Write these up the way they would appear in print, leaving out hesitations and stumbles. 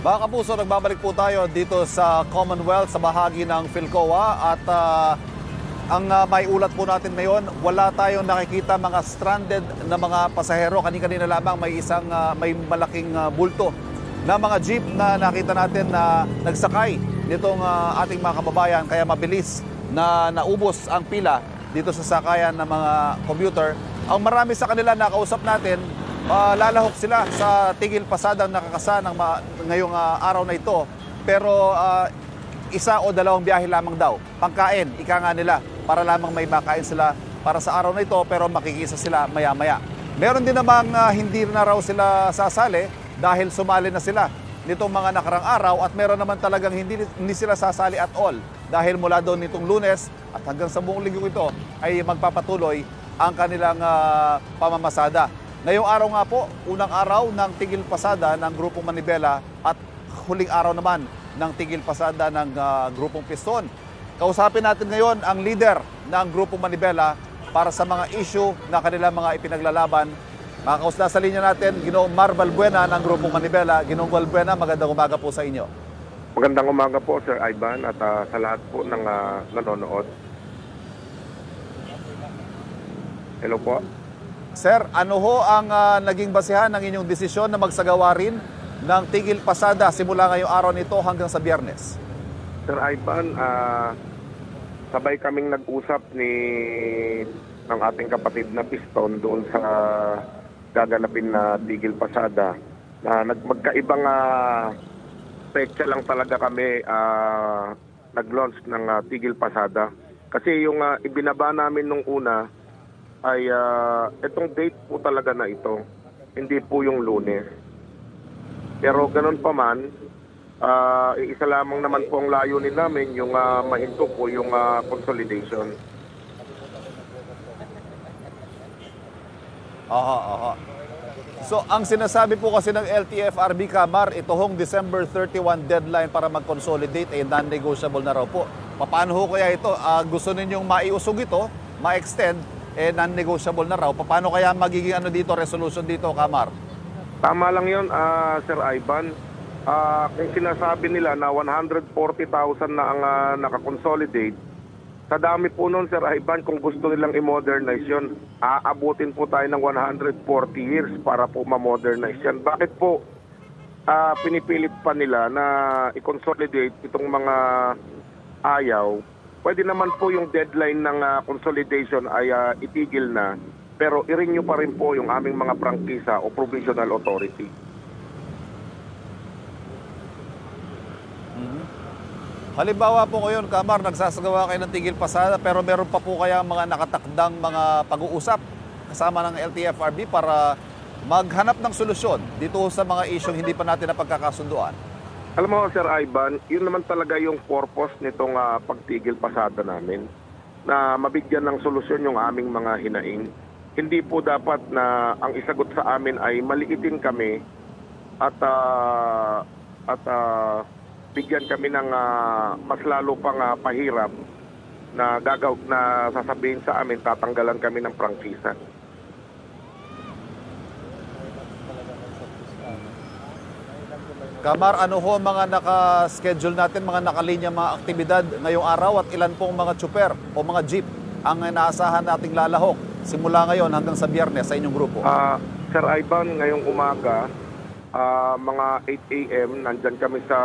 Mga kapuso, nagbabalik po tayo dito sa Commonwealth sa bahagi ng Philcoa at ang may ulat po natin ngayon, wala tayong nakikita mga stranded na mga pasahero. Kanina lamang may malaking bulto na mga jeep na nakita natin na nagsakay nitong ating mga kababayan, kaya mabilis na naubos ang pila dito sa sakayan ng mga commuter. Ang marami sa kanila nakausap natin, lalahok sila sa tigil pasadang nakakasa ngayong araw na ito. Pero isa o dalawang biyahe lamang daw. Pangkain, ika nga nila, para lamang may makain sila para sa araw na ito, pero makikisa sila maya-maya. Meron din namang hindi na raw sila sasali dahil sumali na sila nitong mga nakarang araw, at meron naman talagang hindi sila sasali at all dahil mula doon nitong Lunes at hanggang sa buong linggo ito ay magpapatuloy ang kanilang pamamasada. Ngayong araw nga po, unang araw ng tigil pasada ng Grupong Manibela at huling araw naman ng tigil pasada ng Grupong Piston. Kausapin natin ngayon ang leader ng Grupong Manibela para sa mga issue na kanilang mga ipinaglalaban. Makakausap sa linya natin, Ginoong Mar Balbuena ng Grupong Manibela. Ginoong Balbuena, magandang umaga po sa inyo. Magandang umaga po, Sir Ivan, at sa lahat po ng nanonood. Hello po. Sir, ano ho ang naging basehan ng inyong desisyon na magsagawa rin ng tigil pasada simula ngayong araw nito hanggang sa Biyernes? Sir Ivan, sabay kaming nag-usap ng ating kapatid na Piston doon sa gaganapin na tigil pasada. Magkaibang petsa lang talaga kami nag-launch ng tigil pasada. Kasi yung ibinaba namin nung una ay itong date po talaga na ito, hindi po yung Lunes. Pero ganun pa man, isa lamang naman po ang layunin namin, yung mahinto po yung consolidation. So ang sinasabi po kasi ng LTFRB, Kamar, ito hong December 31 deadline para mag-consolidate ay non-negotiable na raw po. Paano ho kaya ito? Gusto ninyong maiusog ito, ma-extend, non-negotiable na raw. Paano kaya magiging resolution dito, Kamar? Tama lang yun, Sir Ivan. Kung sinasabi nila na 140,000 na ang nakakonsolidate, sa dami po nun, Sir Ivan, kung gusto nilang i-modernize yun, aabutin po tayo ng 140 years para po ma-modernize yan. Bakit po pinipilit pa nila na i-consolidate itong mga ayaw? Pwede naman po yung deadline ng consolidation ay itigil na, pero i-renew pa rin po yung aming mga prangkisa o provisional authority. Halimbawa po ngayon, Kamar, nagsasagawa kayo ng tigil pasada, pero meron pa po kaya mga nakatakdang mga pag-uusap kasama ng LTFRB para maghanap ng solusyon dito sa mga isyong hindi pa natin napagkakasunduan? Alam mo, Sir Ivan, yun naman talaga yung purpose nitong pagtigil pasada namin, na mabigyan ng solusyon yung aming mga hinaing. Hindi po dapat na ang isagot sa amin ay maliitin kami at bigyan kami ng mas lalo pang pahirap na sasabihin sa amin, tatanggalan kami ng prangkisa. Kamar, ano ho mga naka-schedule natin, mga nakalinya mga aktibidad ngayong araw, at ilan pong mga tsuper o mga jeep ang inaasahan nating lalahok simula ngayon hanggang sa Biyernes sa inyong grupo? Sir Ivan, ngayong umaga, mga 8 a.m. nandyan kami sa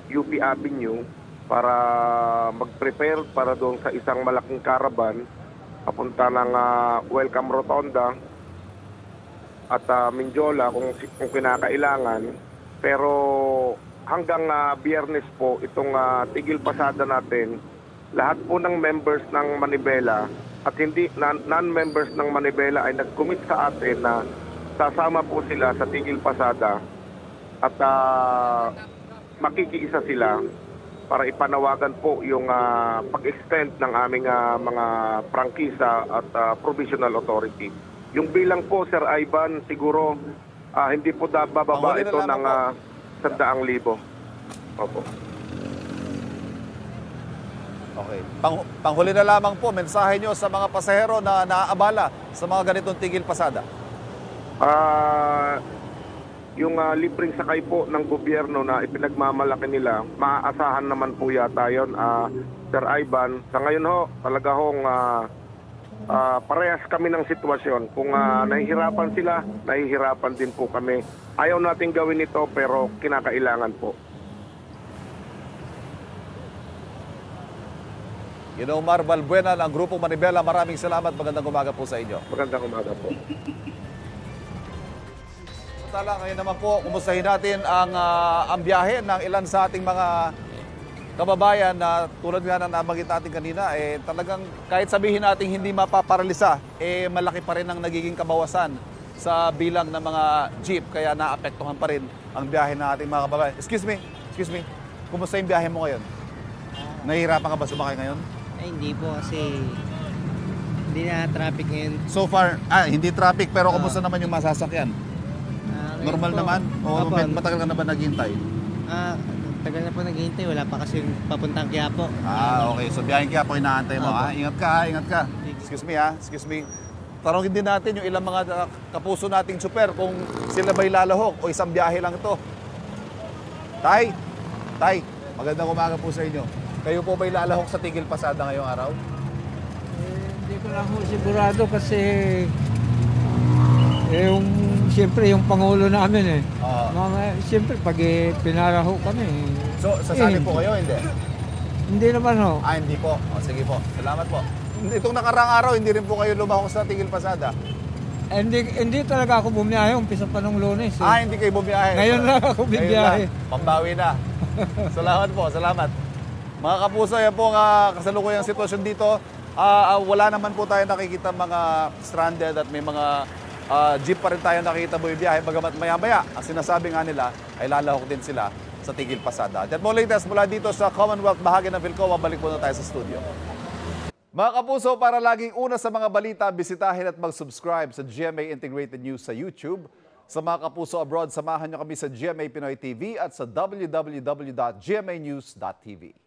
UP Avenue para mag-prepare para doon sa isang malaking caravan papunta ng Welcome Rotonda at Mindiola kung kinakailangan. Pero hanggang Biyernes po, itong tigil pasada natin, lahat po ng members ng Manibela at hindi non-members ng Manibela ay nag-commit sa atin na sasama po sila sa tigil pasada at makikiisa sila para ipanawagan po yung pag-extend ng aming mga prangkisa at provisional authority. Yung bilang po, Sir Ivan, siguro hindi po bababa ito ng 100,000. Opo. Okay. Panghuli na lamang po, mensahe nyo sa mga pasahero na naaabala sa mga ganitong tigil pasada. yung libreng sakay po ng gobyerno na ipinagmamalaki nila, maaasahan naman po yata yun, Sir Ivan. Sa ngayon ho, talaga hong parehas kami ng sitwasyon. Kung nahihirapan sila, nahihirapan din po kami. Ayaw natin gawin ito pero kinakailangan po. Omar Balbuena ng Grupo Manibela, maraming salamat. Magandang umaga po sa inyo. Magandang umaga po. Samantala, ngayon naman po, kumustahin natin ang biyahe ng ilan sa ating mga kababayan na tulad nga na nabanggit natin kanina, talagang kahit sabihin natin hindi mapaparalisa, malaki pa rin ang nagiging kabawasan sa bilang ng mga jeep, kaya naapektuhan pa rin ang biyahe ng ating mga kababayan. Excuse me, kumusta yung biyahe mo ngayon? Nahihirapan ka ba sumakay ngayon? Ay, hindi po kasi hindi na traffic ngayon. So far, hindi traffic, pero kumusta naman yung masasakyan? Ngayon Normal po, naman? O Opo. matagal ka na ba naghihintay? Tagal na po naghihintay. Wala pa kasi papuntang Quiapo. Okay. So biyahe kaya po inaantay mo. Opo. Ingat ka. Excuse me. Tanongin din natin yung ilang mga kapuso nating super kung sila ba'y lalahok o isang biyahe lang ito. Tay, magandang umaga po sa inyo. Kayo po ba'y lalahok sa Tigil Pasada ngayong araw? Hindi ko lang sigurado kasi siyempre yung Pangulo namin siyempre pag pinaraho kami. So, sasali po kayo, hindi? Hindi naman ho. Hindi po. Sige po. Salamat po. Itong nakarang araw, hindi rin po kayo lumahok sa Tigil Pasada? Hindi talaga ako bumiyahe, umpisa pa nung Lunes. Hindi kayo bumiyahe. Ngayon lang ako bumiyahe. Pambawi na. Salamat. Mga kapuso, yan po ang kasalukuyang sitwasyon dito. Wala naman po tayo nakikita mga stranded at may mga jeep pa rin tayo nakikita bumibiyahe. Bagamat maya-maya, ang sinasabi nga nila ay lalahok din sila sa Tigil Pasada. At mo latest mula dito sa Commonwealth, bahagi ng Philcoa, balik po na tayo sa studio. Mga kapuso, para laging una sa mga balita, bisitahin at mag-subscribe sa GMA Integrated News sa YouTube. Sa mga kapuso abroad, samahan nyo kami sa GMA Pinoy TV at sa www.gmanews.tv.